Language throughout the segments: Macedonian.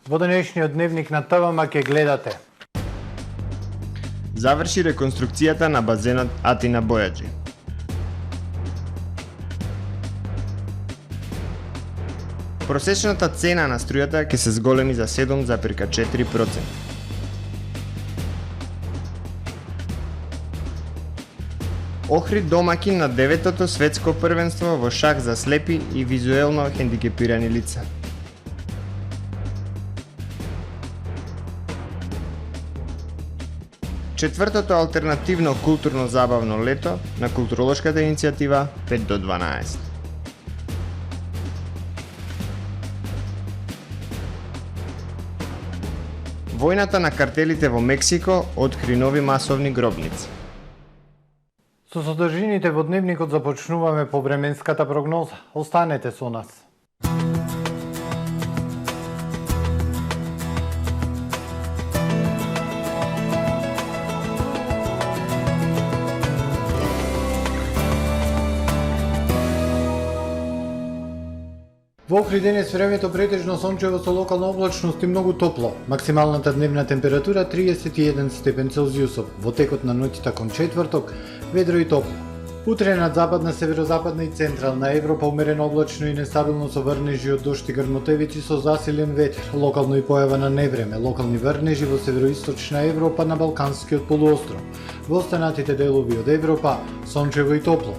Во денешниот дневник на ТВМ ќе гледате. Заврши реконструкцијата на базенот Атина Бојаджи. Просечната цена на струјата ќе се зголеми за 7,4%. Охрид домакин на 9-тото светско првенство во шах за слепи и визуелно хендикепирани лица. Четвртото алтернативно културно забавно лето на културолошката иницијатива 5 до 12. Војната на картелите во Мексико откри нови масовни гробници. Со содржините во дневникот започнуваме по временската прогноза. Останете со нас. Во Охрид денес времето претежно сончево со локална облачност и многу топло. Максималната дневна температура 31 степен Целзиусов. Во текот на ноќта кон четврток ведро и топло. Утре над западна, северозападна и централна Европа умерено облачно и нестабилно со врнежи од дожд и грмотевици со засилен ветер. Локално и појава на невреме. Локални врнежи во североисточна Европа на Балканскиот полуостров. Во останатите делови од Европа сончево и топло.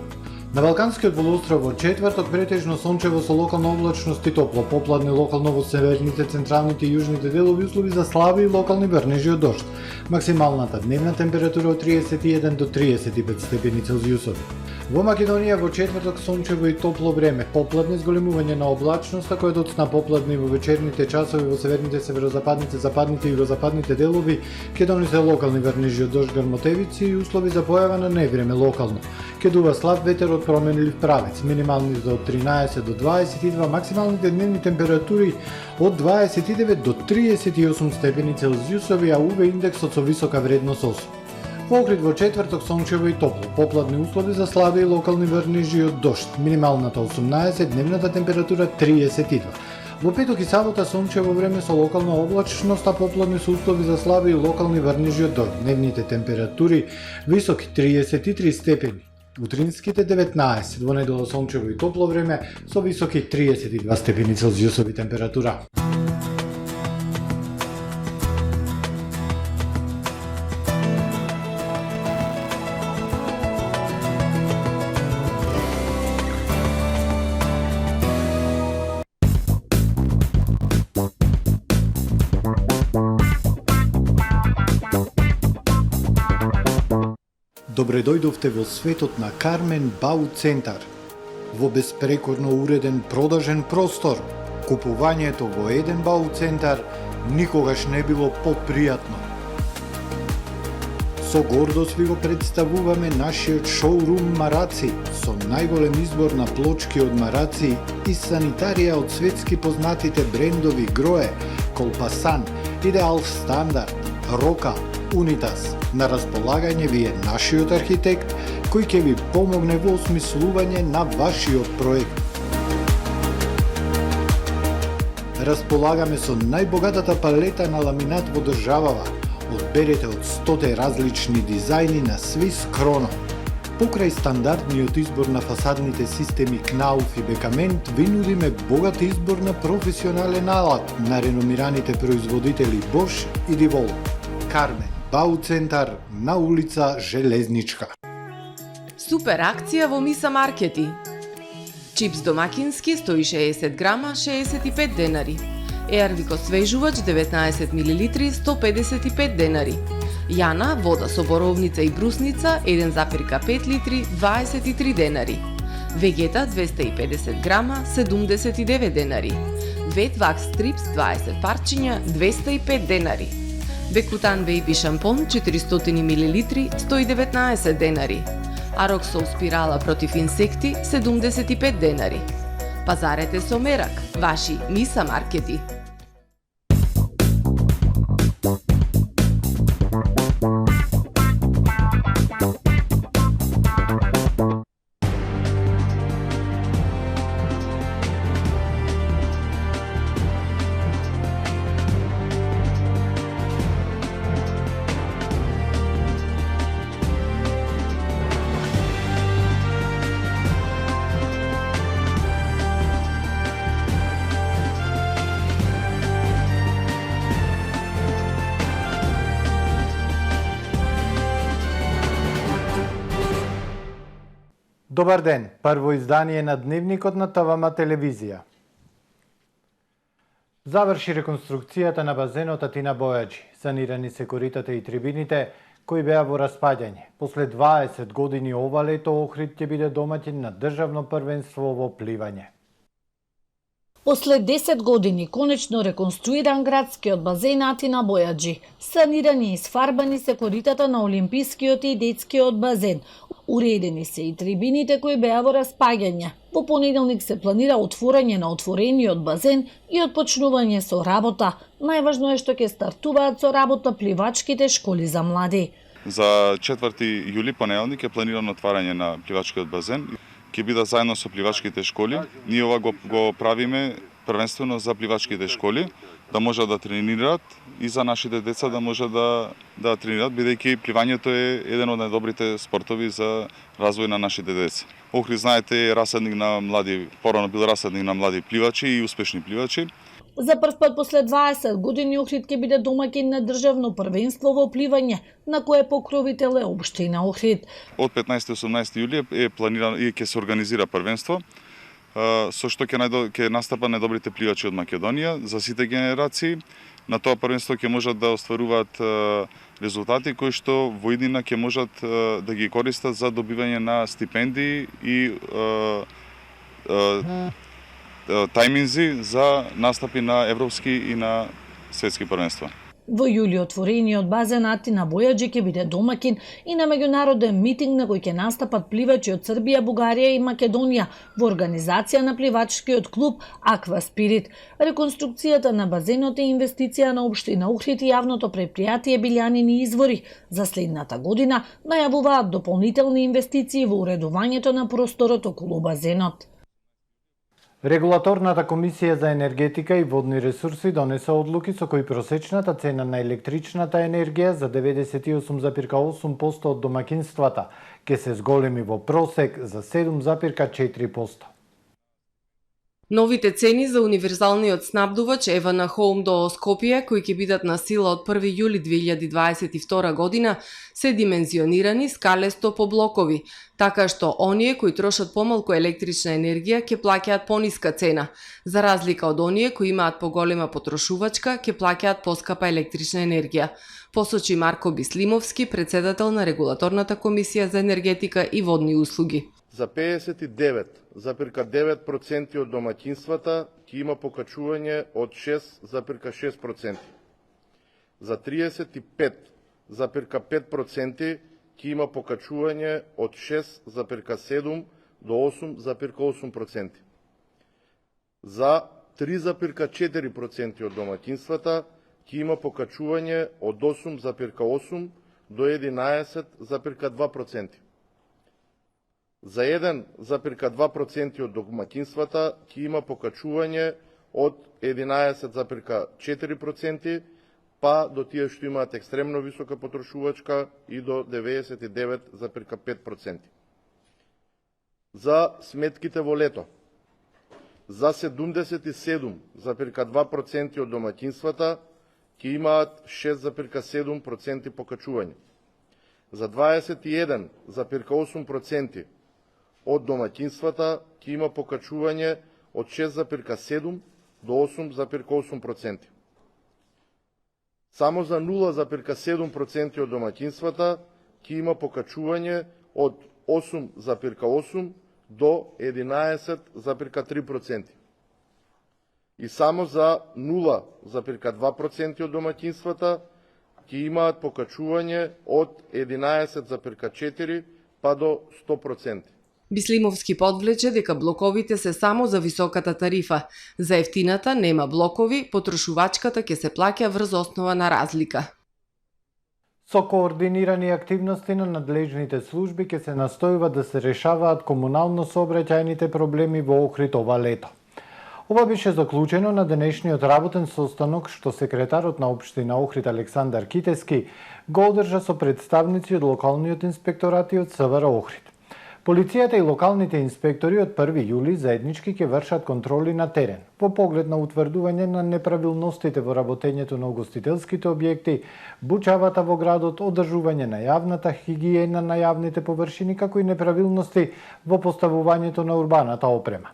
На Балканскиот полуостров во четврток претежно сончево со локална облачност и топло, попладне локално во северните, централните и јужните делови услови за слаби и локални врнежи од дожд. Максималната дневна температура од 31 до 35 степени Целзиусови. Во Македонија во четврток сончево и топло време, попладне зголемување на облачноста која доцна попладне во вечерните часови во северните, северозападните, западните и югозападните делови ќе донесе локални врнежи од дожд, грмотевици и услови за појава на невреме локално. Ќе дува слаб ветер од променлив правец, минималните од 13 до 22, максималните дневни температури од 29 до 38 степени Целзиусови, а УВ индексот со висока вредност 8. Во Охрид во четврток сончево и топло, попладни услови за слаби и локални врнежи од дожд, минималната 18, дневната температура 32. Во петок и сабота сончево време со локална облачност, а попладни со услови за слаби и локални врнежи од дожд, дневните температури високи 33 степени. Утринските 19, во недела сончево и топло време со високи 32 степени Целзиусови температура. Добре дојдовте во светот на Кармен Бау Центар. Во беспрекорно уреден продажен простор, купувањето во еден Бау Центар никогаш не било попријатно. Со гордост ви го представуваме нашиот шоурум Мараци, со најголем избор на плочки од Мараци и санитарија од светски познатите брендови Грое, Колпасан, Идеал Стандард, Рока, Унитас. На располагање ви е нашиот архитект кој ќе ви помогне во осмислување на вашиот проект. Располагаме со најбогатата палета на ламинат во државава. Одберете од 100 различни дизајни на Swiss Chrono. Покрај стандардниот избор на фасадните системи Кнауф и Бекамент, ви нудиме богат избор на професионален алат на реномираните производители Bosch и Divol. Кармен Бау Центар на улица Железничка. Супер акција во Миса Маркети. Чипс домакински 160 грама 65 денари. Еарвико свежувач 19 мл 155 денари. Јана вода со боровница и брусница 1,5 литри 23 денари. Вегета 250 грама 79 денари. Вет Вакс Стрипс 20 парчиња 205 денари. Бекутан Бейби шампон 400 мл 119 денари. Ароксол спирала против инсекти 75 денари. Пазарете со мерак, ваши Миса Маркети. Добар ден, прво издание на Дневникот на ТВМ телевизија. Заврши реконструкцијата на базенот Атина Бојаджи. Санирани се коритата и трибините, кои беа во распаѓање. После 20 години ова лето Охрид ќе биде домаќин на државно првенство во пливање. После 10 години конечно реконструиран градскиот базен Атина Бојаджи. Санирани и сфарбани се коритата на олимпискиот и детскиот базен. Уредени се и трибините кои беа во распаѓање. Во понеделник се планира отворање на отворениот базен и отпочнување со работа. Најважно е што ќе стартуваат со работа пливачките школи за млади. За 4 јули понеделник е планирано отварање на пливачкиот базен. Ќе биде заедно со пливачките школи. Ние ова го правиме првенствено за пливачките школи, да можат да тренираат и за нашите деца да можат да тренираат, бидејќи пливањето е еден од најдобрите спортови за развој на нашите деца. Охрид, знаете, е рассадник на млади, порано бил рассадник на млади пливачи и успешни пливачи. За прв пат после 20 години Охрид ќе биде домаќин на државно првенство во пливање, на кое покровител е општина Охрид. Од 15-18 јули е планирано и ќе се организира првенство, со што ќе настапа најдобрите пливачи од Македонија за сите генерации. На тоа првенство ќе можат да остваруваат резултати кои што во иднина ќе можат да ги користат за добивање на стипендии и тајминзи за настапи на европски и на светски првенства. Во јули отворениот базен Атина Бојаджи ќе биде домаќин и на меѓународен митинг на кој ќе настапат пливачи од Србија, Бугарија и Македонија во организација на пливачкиот клуб Аква Спирит. Реконструкцијата на базенот е инвестиција на општина Охрид и јавното претпријатие Билјанини извори. За следната година најавуваат дополнителни инвестиции во уредувањето на просторот околу базенот. Регулаторната комисија за енергетика и водни ресурси донесе одлуки со кои просечната цена на електричната енергија за 98,8% од домакинствата ќе се зголеми во просек за 7,4%. Новите цени за универзалниот снабдувач Евана Хоум до Скопје, кои ќе бидат на сила од 1 јули 2022 година, се димензионирани скалесто по блокови, така што оние кои трошат помалку електрична енергија ќе плаќаат пониска цена, за разлика од оние кои имаат поголема потрошувачка ќе плаќаат поскапа електрична енергија, посочи Марко Бислимовски, председател на Регулаторната комисија за енергетика и водни услуги. За 59,9% од домаќинствата ќе има покачување од 6,6%. За 35,5% ќе има покачување од 6,7 до 8,8%. За 3,4% од домаќинствата ќе има покачување од 8,8 до 11,2%. За 1,2% од домаќинствата ќе има покачување од 11,4% па до тие што имаат екстремно висока потрошувачка и до 99,5%. За сметките во лето, за 77,2% од домаќинствата ќе имаат 6,7% покачување. За 21,8% од домаќинствата ќе има покачување од 6,7 до 8,8%. Само за 0,7% од домаќинствата ќе има покачување од 8,8 до 11,3%. И само за 0,2% од домаќинствата ќе имаат покачување од 11,4 па до 100%. Бислимовски подвлече дека блоковите се само за високата тарифа. За ефтината нема блокови, потрошувачката ќе се плаќа врз основа на разлика. Со координирани активности на надлежните служби ќе се настојува да се решаваат комунално сообраќајните проблеми во Охрид ова лето. Ова беше заклучено на денешниот работен состанок што секретарот на општина Охрид Александар Китески го одржа со представници од локалниот инспекторат и од СВР Охрид. Полицијата и локалните инспектори од 1 јули заеднички ќе вршат контроли на терен, во поглед на утврдување на неправилностите во работењето на угостителските објекти, бучавата во градот, одржување на јавната хигиена на јавните површини, како и неправилности во поставувањето на урбаната опрема.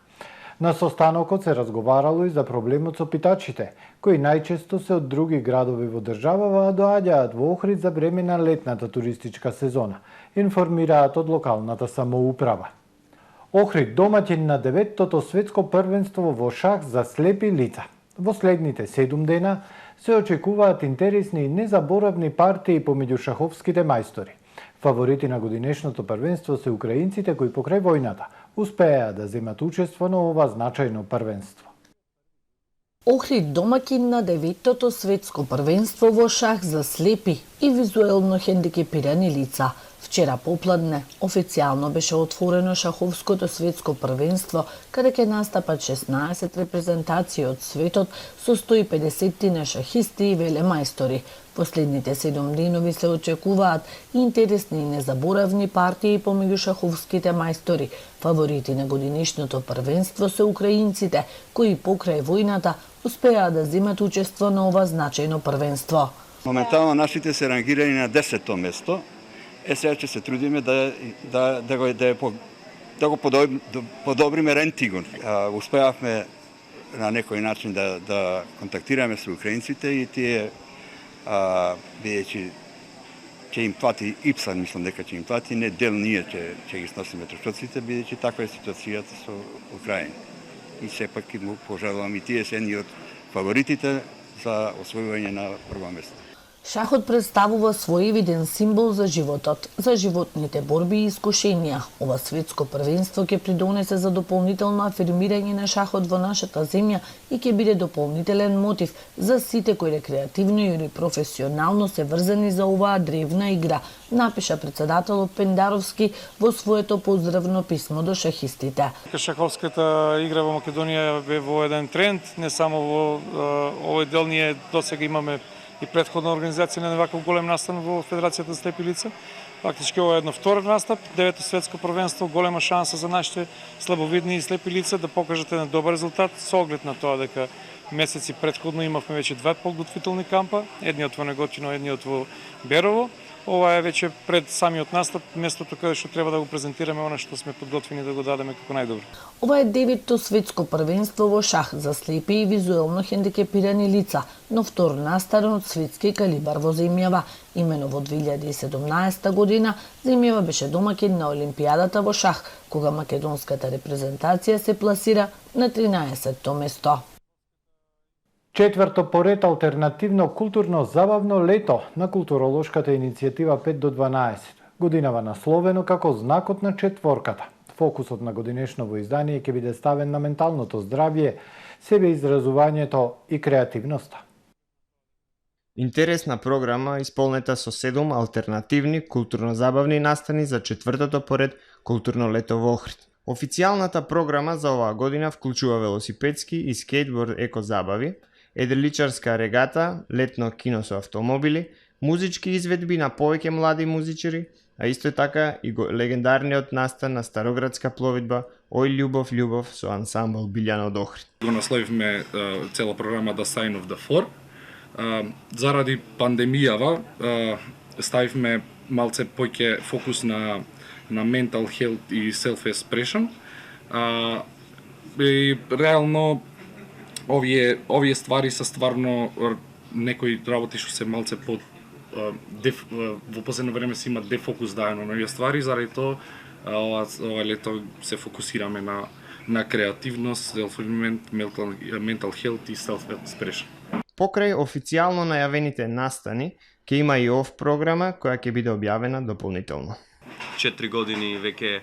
На состанокот се разговарало и за проблемот со питачите, кои најчесто се од други градови во државава, а доаѓаат во Охрид за време на летната туристичка сезона, информираат од локалната самоуправа. Охрид домаќин на 9-тото светско првенство во шах за слепи лица. Во следните 7 дена се очекуваат интересни и незаборавни партии помеѓу шаховските мајстори. Фаворити на годинешното првенство се украинците кои покрај војната успеа да земат учество на ова значајно првенство. Охрид домаќин на 9-тото светско првенство во шах за слепи и визуелно хендикепирани лица. Вчера попладне официјално беше отворено шаховското светско првенство, каде ќе настапат 16 репрезентации од светот со 150 шахисти и велемајстори. Последните 7 денови се очекуваат интересни и незаборавни партии помеѓу шаховските мајстори. Фаворити на годинешното првенство се украинците, кои покрај војната успеа да земат учество на ова значајно првенство. Моментално нашите се рангирани на 10-то место. Сега ќе се трудиме да го подобриме рентигон. Успеавме на некој начин да контактираме со украинците и тие бидејќи ќе им плати ИПСАН, мислам дека ќе им плати, не дел ние ќе ги сносиме трошоците, бидејќи таква е ситуацијата со Украина. И сепак му пожелувам и тие се едни од фаворитите за освојување на прво место. Шахот представува свој виден символ за животот, за животните борби и искушенија. Ова светско првенство ќе придонесе за дополнително афирмирање на шахот во нашата земја и ќе биде дополнителен мотив за сите кои рекреативно или професионално се врзани за оваа древна игра, напиша председателот Пендаровски во своето поздравно писмо до шахистите. Шаховската игра во Македонија бе во еден тренд, не само во овој дел, ние досега имаме и претходна организација на ваков голем настан во Федерацијата за слепи лица. Фактички ова е едно втор настап, 9-то светско првенство, голема шанса за нашите слабовидни и слепи лица да покажат еден добар резултат со оглед на тоа дека месеци претходно имавме веќе 2 подготвителни кампа, едниот во Неготино, едниот во Берово. Ова е веќе пред самиот настап, местото каде што треба да го презентираме она што сме подготвени да го дадеме како најдобро. Ова е 9-то светско првенство во шах за слепи и визуелно хендикепирани лица, но втор настарен од светски калибар во земјава. Имено во 2017 година земјава беше домаќин на Олимпијадата во шах, кога македонската репрезентација се пласира на 13-то место. Четврто поред алтернативно културно забавно лето на културолошката иницијатива 5 до 12. Годинава насловено како знакот на четворката. Фокусот на годинешново издание ќе биде ставен на менталното здравје, себеизразувањето и креативноста. Интересна програма исполнета со 7 алтернативни културно-забавни настани за четвртото поред културно лето во Охрид. Официјалната програма за оваа година вклучува велосипедски и скейтборд еко-забави, едриличарска регата, летно кино со автомобили, музички изведби на повеќе млади музичари, а исто така и легендарниот настан на Староградска пловидба Ој љубов, љубов со ансамбл Билјана од Охрид. Го насловивме цела програма The Sign of the Four. Заради пандемијава ставивме малце поќе фокус на mental health и self-expression. И реално овие ствари се стварно некои работи што се малце под во последно време се има дефокус даено на овие ствари, заради тоа ова лето се фокусираме на креативност, self-improvement, mental health и self-expression. Покрај официјално најавените настани, ќе има и ов програма која ќе биде објавена дополнително. 4 години веќе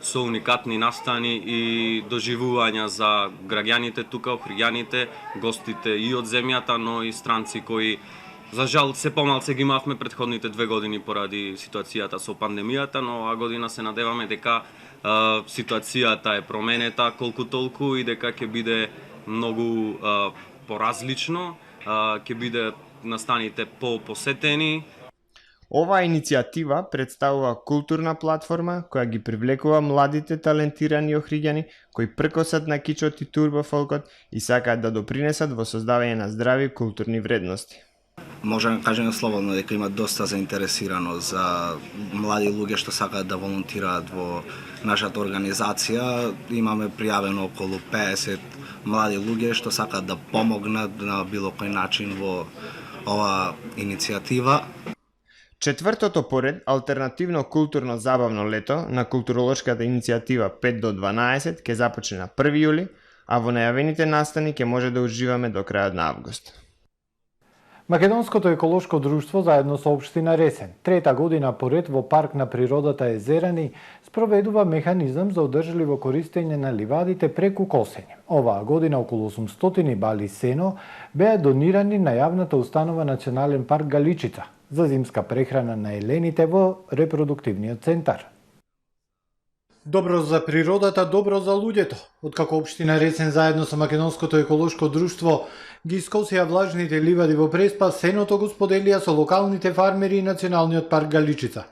со уникатни настани и доживувања за граѓаните тука, охриѓаните, гостите и од земјата, но и странци кои за жал се помалце ги имавме претходните 2 години поради ситуацијата со пандемијата, но оваа година се надеваме дека ситуацијата е променета колку толку и дека ќе биде многу поразлично, ќе биде настаните попосетени. Оваа иницијатива представува културна платформа која ги привлекува младите талентирани охриѓани кои пркосат на кичот и турбофолкот и сакаат да допринесат во создавање на здрави културни вредности. Можеме да кажеме слободно дека има доста заинтересирано за млади луѓе што сакаат да волонтираат во нашата организација. Имаме пријавено околу 50 млади луѓе што сакаат да помогнат на било кој начин во оваа иницијатива. Четвртото поред алтернативно културно забавно лето на културолошката иницијатива 5 до 12 ќе започне на 1 јули, а во најавените настани ќе може да уживаме до крајот на август. Македонското еколошко друштво заедно со општина Ресен, трета година поред во парк на природата Езерани, спроведува механизам за одржливо користење на ливадите преку косење. Оваа година околу 800 бали сено беа донирани на јавната установа Национален парк Галичица за зимска прехрана на елените во репродуктивниот центар. Добро за природата, добро за луѓето. Откако општина Ресен заедно со Македонското еколошко друштво ги искосија влажните ливади во Преспа, сеното го споделија со локалните фармери и Националниот парк Галичица.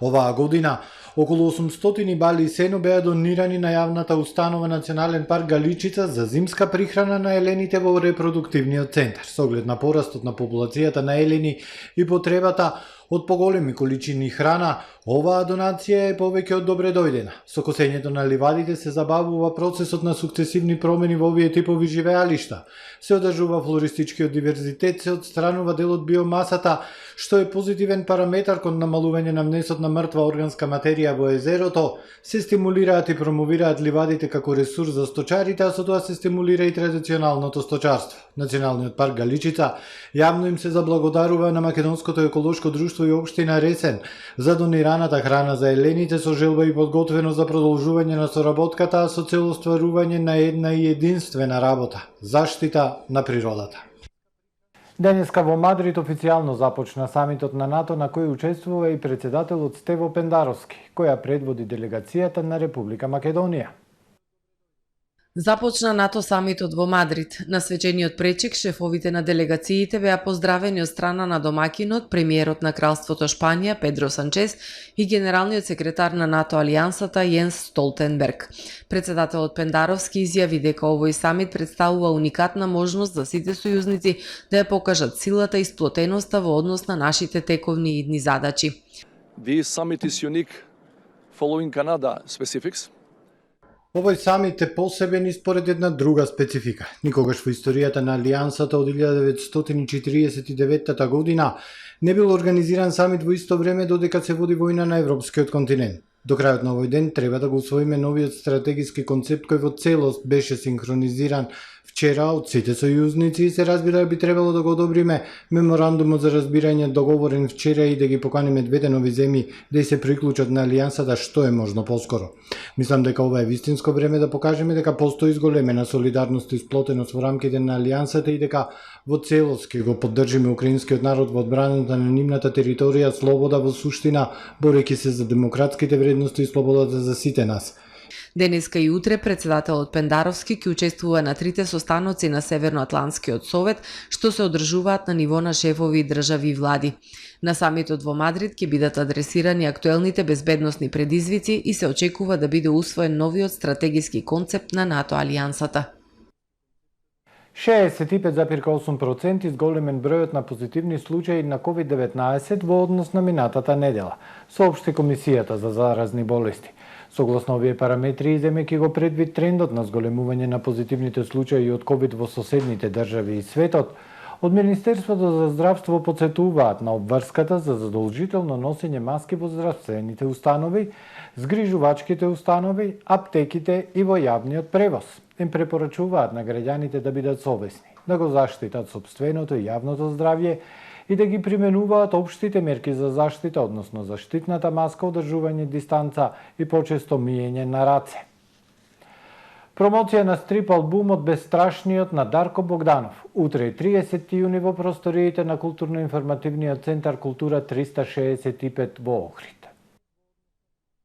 Оваа година околу 800 бали сено беа донирани на јавната установа Национален парк Галичица за зимска прихрана на елените во репродуктивниот центар. Со оглед на порастот на популацијата на елени и потребата од поголеми количини храна, оваа донација е повеќе од добре дојдена. Со косењето на ливадите се забавува процесот на сукцесивни промени во овие типови живеалишта. Се одржува флористичкиот диверзитет, се отстранува дел од биомасата, што е позитивен параметар кон намалување на внесот на мртва органска материја во езерото, се стимулираат и промовираат ливадите како ресурс за сточарите, а со тоа се стимулира и традиционалното сточарство. Националниот парк Галичица јавно им се заблагодарува на Македонското еколошко друштво и општина Ресен за донираната храна за елените со желба и подготвено за продолжување на соработката, а со цел остварување на една и единствена работа – заштита на природата. Денеска во Мадрид официјално започна самитот на НАТО на кој учествува и председателот Стево Пендаровски, која предводи делегацијата на Република Македонија. Започна НАТО самитот во Мадрид. На свечениот пречек шефовите на делегациите беа поздравени од страна на домакинот, премиерот на Кралството Шпанија Педро Санчес и генералниот секретар на НАТО алијансата Јенс Столтенберг. Председателот Пендаровски изјави дека овој самит представува уникатна можност за сите сојузници да ја покажат силата и сплотеноста во однос на нашите тековни идни задачи. This summit is unique following Canada specifics. Овој самит е посебен и според една друга специфика. Никогаш во историјата на Алијансата од 1949 година не бил организиран самит во исто време додека се води војна на европскиот континент. До крајот на овој ден треба да го усвоиме новиот стратегиски концепт кој во целост беше синхронизиран вчера од сите сојузници и се разбира би требало да го одобриме меморандумот за разбирање договорен вчера и да ги поканиме двете нови земји да се приклучат на алијансата што е можно поскоро. Мислам дека ова е вистинско време да покажеме дека постои зголемена солидарност и сплотеност во рамките на алијансата и дека во целост ќе го поддржиме украинскиот народ во одбраната на нивната територија, слобода во суштина, борејќи се за демократските вредности и слободата за сите нас. Денеска и утре председателот Пендаровски ќе учествува на трите состаноци на Северноатлантскиот совет, што се одржуваат на ниво на шефови држави и влади. На самитот во Мадрид ќе бидат адресирани актуелните безбедносни предизвици и се очекува да биде усвоен новиот стратегиски концепт на НАТО алијансата. 65,8% изголемен бројот на позитивни случаи на COVID-19 во однос на минатата недела, соопшти Комисијата за заразни болести. Согласно овие параметри, земејќи го предвид трендот на зголемување на позитивните случаи од COVID во соседните држави и светот, од Министерството за здравство потсетуваат на обврската за задолжително носење маски во здравствените установи, згрижувачките установи, аптеките и во јавниот превоз. Им препорачуваат на граѓаните да бидат совесни, да го заштитат сопственото и јавното здравје и да ги применуваат општите мерки за заштита, односно заштитната маска, одржување дистанца и почесто миење на раце. Промоција на стрип албумот Бестрашниот на Дарко Богданов. Утре 30 јуни во просториите на културно-информативниот центар Култура 365 во Охрид.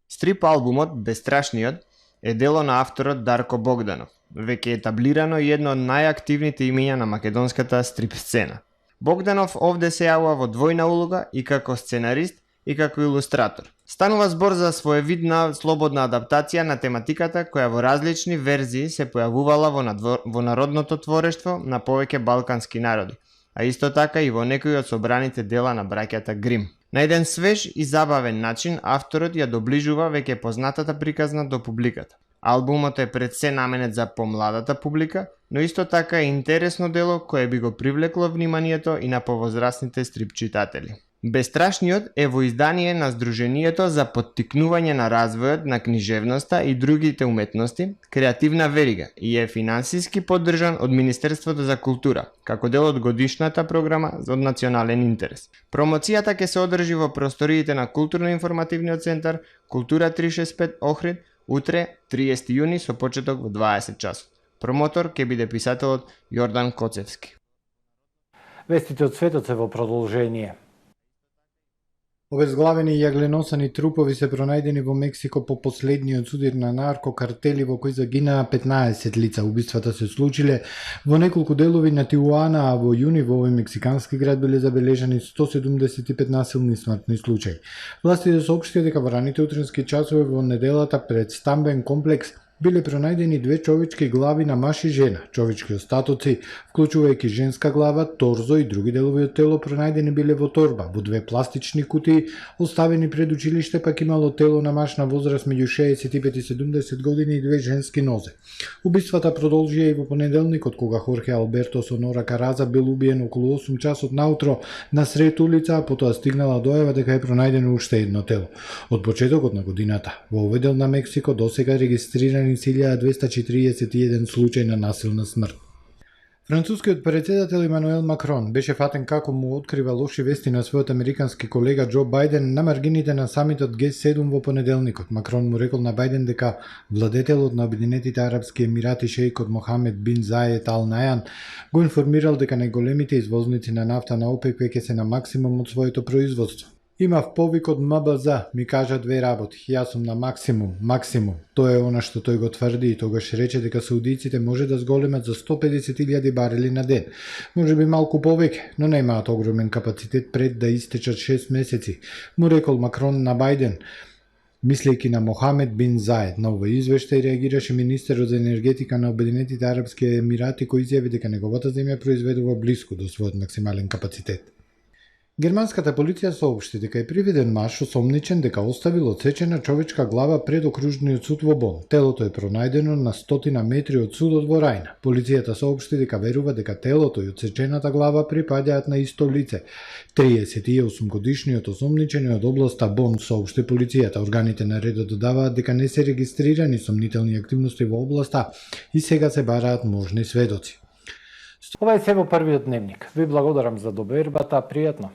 Стрип албумот Бестрашниот е дело на авторот Дарко Богданов, веќе етаблирано и едно од најактивните имиња на македонската стрип сцена. Богданов овде се јавува во двојна улога и како сценарист и како илустратор. Станува збор за своевидна слободна адаптација на тематиката која во различни верзии се појавувала во народното творештво на повеќе балкански народи, а исто така и во некои од собраните дела на браќата Грим. На еден свеж и забавен начин авторот ја доближува веќе познатата приказна до публиката. Албумот е пред се наменет за помладата публика, но исто така е интересно дело кое би го привлекло вниманието и на повозрастните стрип читатели. Бестрашниот е во издание на Сдруженијето за поттикнување на развојот на книжевноста и другите уметности, Креативна верига, и е финансиски поддржан од Министерството за култура, како дел од годишната програма од национален интерес. Промоцијата ќе се одржи во просториите на Културно-информативниот центар Култура 365 Охрид утре, 30 јуни, со почеток во 20 часот. Промотор ќе биде писателот Јордан Коцевски. Вестите од светот се во продолжение. Обезглавени и јагленосани трупови се пронајдени во Мексико по последниот судир на наркокартели во кој загинаа 15 лица. Убиствата се случиле во неколку делови на Тиуана, а во јуни во овој мексикански град биле забележани 175 насилни смртни случаи. Властите соопштија дека во раните утренски часови во неделата пред стамбен комплекс биле пронајдени две човечки глави на маж и жена. Човечки остатоци, вклучувајќи женска глава, торзо и други делови од тело, пронајдени биле во торба. Во две пластични кутии, оставени пред училиште, пак имало тело на маж на возраст меѓу 65 и 70 години и две женски нозе. Убиствата продолжија и во понеделникот, кога Хорхе Алберто Сонора Караза бил убиен околу 8 часот наутро на сред улица, а потоа стигнала дојава дека е пронајдено уште едно тело. Од почетокот на годината, во овој дел на Мексико досега регистрирани 1241 случај на насилна смрт. Францускиот председател Емануел Макрон беше фатен како му открива лоши вести на својот американски колега Џо Бајден на маргините на самитот Г7 во понеделникот. Макрон му рекол на Бајден дека владетелот на Обединетите арапски емирати шејкот Мохамед бин Заед Ал Најан го информирал дека најголемите извозници на нафта на ОПЕК веќе се на максимум од своето производство. Имав повик од МБЗ, ми кажа две работи. Јас сум на максимум. Тоа е она што тој го тврди и тогаш рече дека саудиците може да зголемат за 150.000 барели на ден. Може би малку повеќе, но немаат огромен капацитет пред да истечат 6 месеци, му рекол Макрон на Бајден, мислејќи на Мохамед бин Заед. На овој извештај реагираше министерот за енергетика на Обединетите арапски емирати, кој изјави дека неговата земја произведува блиску до својот максимален капацитет. Германската полиција соопшти дека е приведен маж осомничен дека оставил одсечена човечка глава пред окружниот суд во Бон. Телото е пронајдено на 100 метри од судот во Рајна. Полицијата соопшти дека верува дека телото и одсечената глава припаѓаат на исто лице. 38 годишниот осомничен е од областа Бон, соопшти полицијата. Органите на редот додаваат дека не се регистрирани сомнителни активности во областа и сега се бараат можни сведоци. Ова е се во првиот дневник. Ви благодарам за довербата, пријатно.